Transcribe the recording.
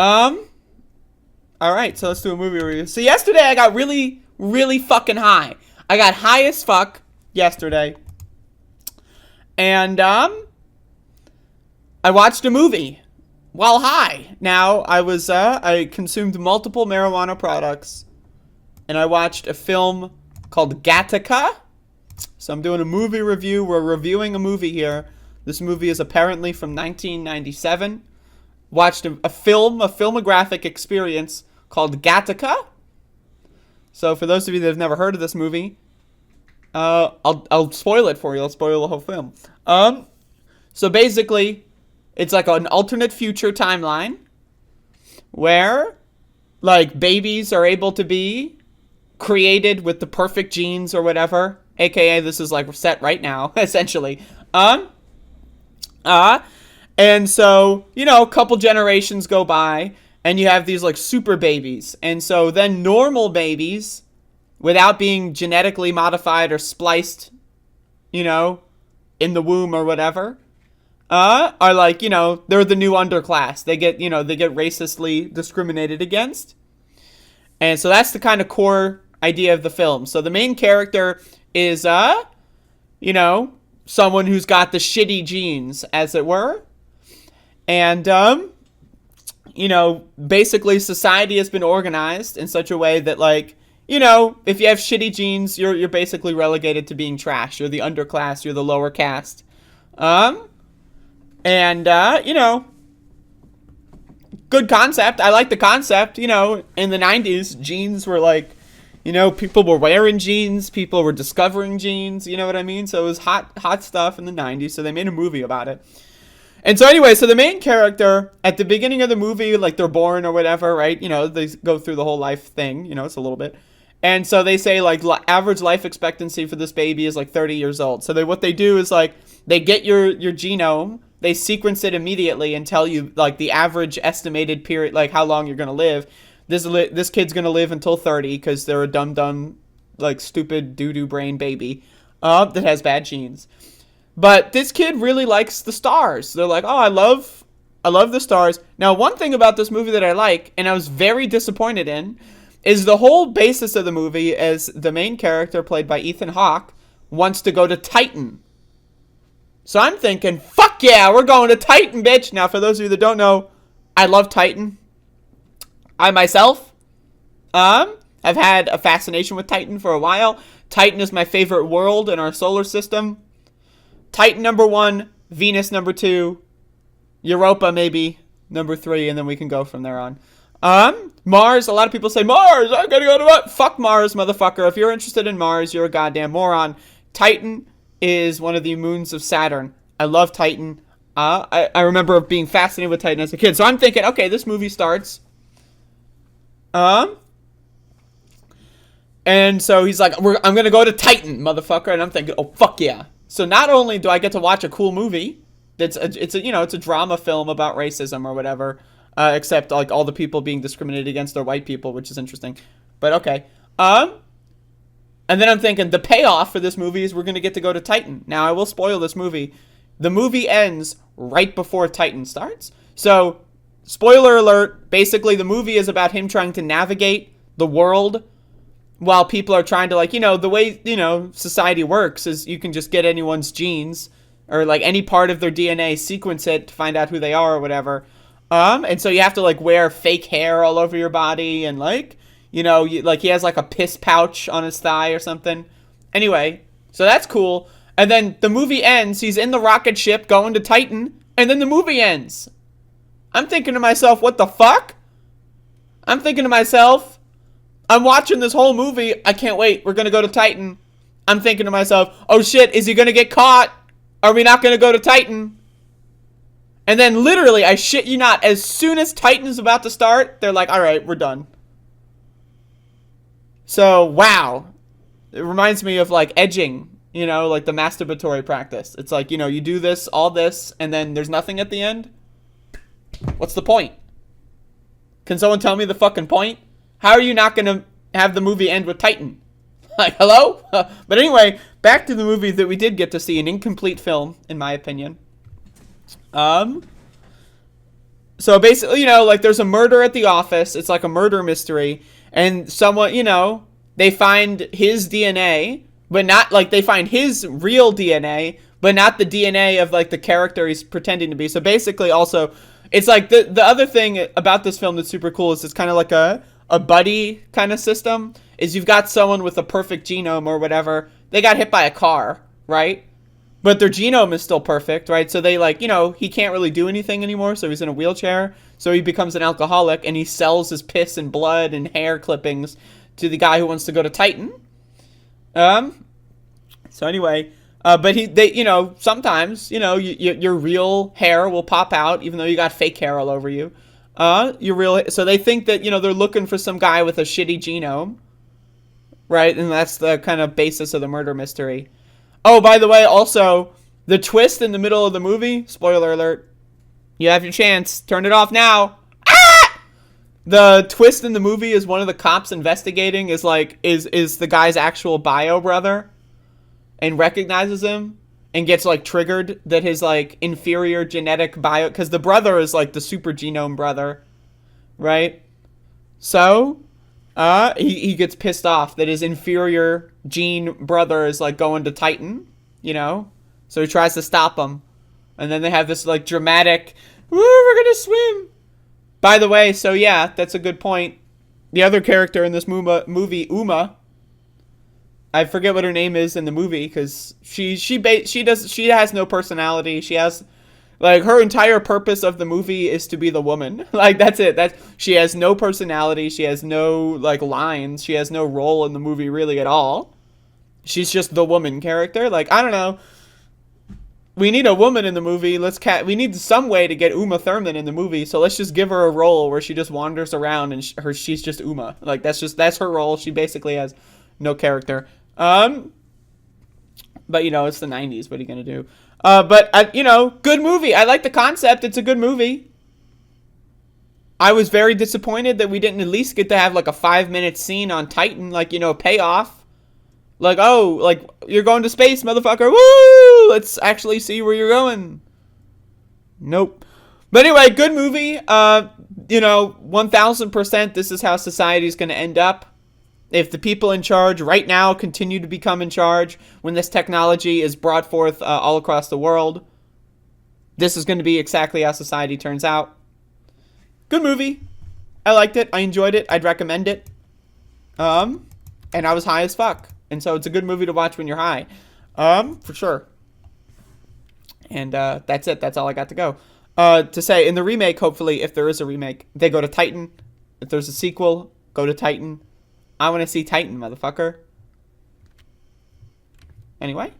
Alright, so let's do a movie review. So yesterday I got really, really fucking high. I got high as fuck yesterday. And, I watched a movie while high. Now, I consumed multiple marijuana products. And I watched a film called Gattaca. So I'm doing a movie review. We're reviewing a movie here. This movie is apparently from 1997. Watched a filmographic experience called Gattaca. So for those of you that have never heard of this movie, I'll spoil it for you. I'll spoil the whole film. So basically, it's like an alternate future timeline where, like, babies are able to be created with the perfect genes or whatever. AKA, this is like set right now, essentially. And so, you know, a couple generations go by, and you have these, like, super babies. And so then normal babies, without being genetically modified or spliced, you know, in the womb or whatever, are like, you know, they're the new underclass. They get racistly discriminated against. And so that's the kind of core idea of the film. So the main character is, you know, someone who's got the shitty genes, as it were. And, you know, basically society has been organized in such a way that, like, you know, if you have shitty genes, you're basically relegated to being trash. You're the underclass. You're the lower caste. And, you know, good concept. I like the concept. You know, in the 90s, genes were like, you know, people were wearing jeans. People were discovering jeans. You know what I mean? So it was hot stuff in the 90s. So they made a movie about it. And so anyway, so the main character, at the beginning of the movie, like, they're born or whatever, right? You know, they go through the whole life thing. You know, it's a little bit. And so they say, like, average life expectancy for this baby is, like, 30 years old. So what they do is, like, they get your genome, they sequence it immediately and tell you, like, the average estimated period, like, how long you're going to live. This kid's going to live until 30 because they're a dumb, like, stupid doo-doo brain baby that has bad genes. But this kid really likes the stars. They're like, oh, I love the stars. Now, one thing about this movie that I like, and I was very disappointed in, is the whole basis of the movie is the main character, played by Ethan Hawke, wants to go to Titan. So I'm thinking, fuck yeah, we're going to Titan, bitch. Now, for those of you that don't know, I love Titan. I myself have had a fascination with Titan for a while. Titan is my favorite world in our solar system. Titan number 1, Venus number 2, Europa maybe number 3, and then we can go from there on. Mars, a lot of people say, Mars, I gotta go to what? Fuck Mars, motherfucker. If you're interested in Mars, you're a goddamn moron. Titan is one of the moons of Saturn. I love Titan. I remember being fascinated with Titan as a kid. So I'm thinking, okay, this movie starts. And so he's like, I'm gonna go to Titan, motherfucker. And I'm thinking, oh, fuck yeah. So not only do I get to watch a cool movie, it's a drama film about racism or whatever, except, like, all the people being discriminated against are white people, which is interesting. But okay. And then I'm thinking the payoff for this movie is we're going to get to go to Titan. Now, I will spoil this movie. The movie ends right before Titan starts. So, spoiler alert, basically the movie is about him trying to navigate the world while people are trying to, like, you know, the way, you know, society works is you can just get anyone's genes or, like, any part of their DNA, sequence it to find out who they are or whatever. And so you have to, like, wear fake hair all over your body and, like, you know, like, he has, like, a piss pouch on his thigh or something. Anyway, so that's cool. And then the movie ends. He's in the rocket ship going to Titan, and then the movie ends. I'm thinking to myself, what the fuck? I'm thinking to myself, I'm watching this whole movie. I can't wait. We're going to go to Titan. I'm thinking to myself, oh shit, is he going to get caught? Are we not going to go to Titan? And then literally, I shit you not, as soon as Titan is about to start, they're like, all right, we're done. So, wow. It reminds me of, like, edging, you know, like the masturbatory practice. It's like, you know, you do this, all this, and then there's nothing at the end. What's the point? Can someone tell me the fucking point? How are you not going to have the movie end with Titan? Like, hello? But anyway, back to the movie that we did get to see, an incomplete film, in my opinion. So basically, you know, like there's a murder at the office. It's like a murder mystery. And someone, you know, they find his DNA, but not like they find his real DNA, but not the DNA of like the character he's pretending to be. So basically, also, it's like the other thing about this film that's super cool is it's kind of like a buddy kind of system. Is you've got someone with a perfect genome or whatever. They got hit by a car, right? But their genome is still perfect, right? So they like, you know, he can't really do anything anymore, so he's in a wheelchair. So he becomes an alcoholic, and he sells his piss and blood and hair clippings to the guy who wants to go to Titan. So anyway, but you know, sometimes, you know, your real hair will pop out, even though you got fake hair all over you. So they think that, you know, they're looking for some guy with a shitty genome, right? And that's the kind of basis of the murder mystery. Oh, by the way, also, the twist in the middle of the movie, spoiler alert, you have your chance, turn it off now. Ah! The twist in the movie is one of the cops investigating is the guy's actual bio brother and recognizes him and gets like triggered that his like inferior genetic bio, because the brother is like the super genome brother, right? So he gets pissed off that his inferior gene brother is like going to Titan, you know? So he tries to stop him. And then they have this like dramatic, woo, we're gonna swim. By the way, so yeah, that's a good point. The other character in this movie, Uma, I forget what her name is in the movie because she has no personality. She has like her entire purpose of the movie is to be the woman. Like that's it. She has no personality. She has no like lines. She has no role in the movie really at all. She's just the woman character. Like I don't know. We need a woman in the movie. We need some way to get Uma Thurman in the movie. So let's just give her a role where she just wanders around and she's just Uma. Like that's her role. She basically has no character. But you know, it's the 90s. What are you gonna do? But you know, good movie. I like the concept. It's a good movie. I was very disappointed that we didn't at least get to have like a 5-minute scene on Titan, like, you know, payoff. Like, oh, like you're going to space, motherfucker. Woo! Let's actually see where you're going. Nope. But anyway, good movie. You know, 1000%. This is how society's going to end up. If the people in charge right now continue to become in charge when this technology is brought forth all across the world, this is going to be exactly how society turns out. Good movie. I liked it. I enjoyed it. I'd recommend it. And I was high as fuck. And so it's a good movie to watch when you're high. For sure. And that's it. That's all I got to go. To say, in the remake, hopefully, if there is a remake, they go to Titan. If there's a sequel, go to Titan. I want to see Titan, motherfucker. Anyway.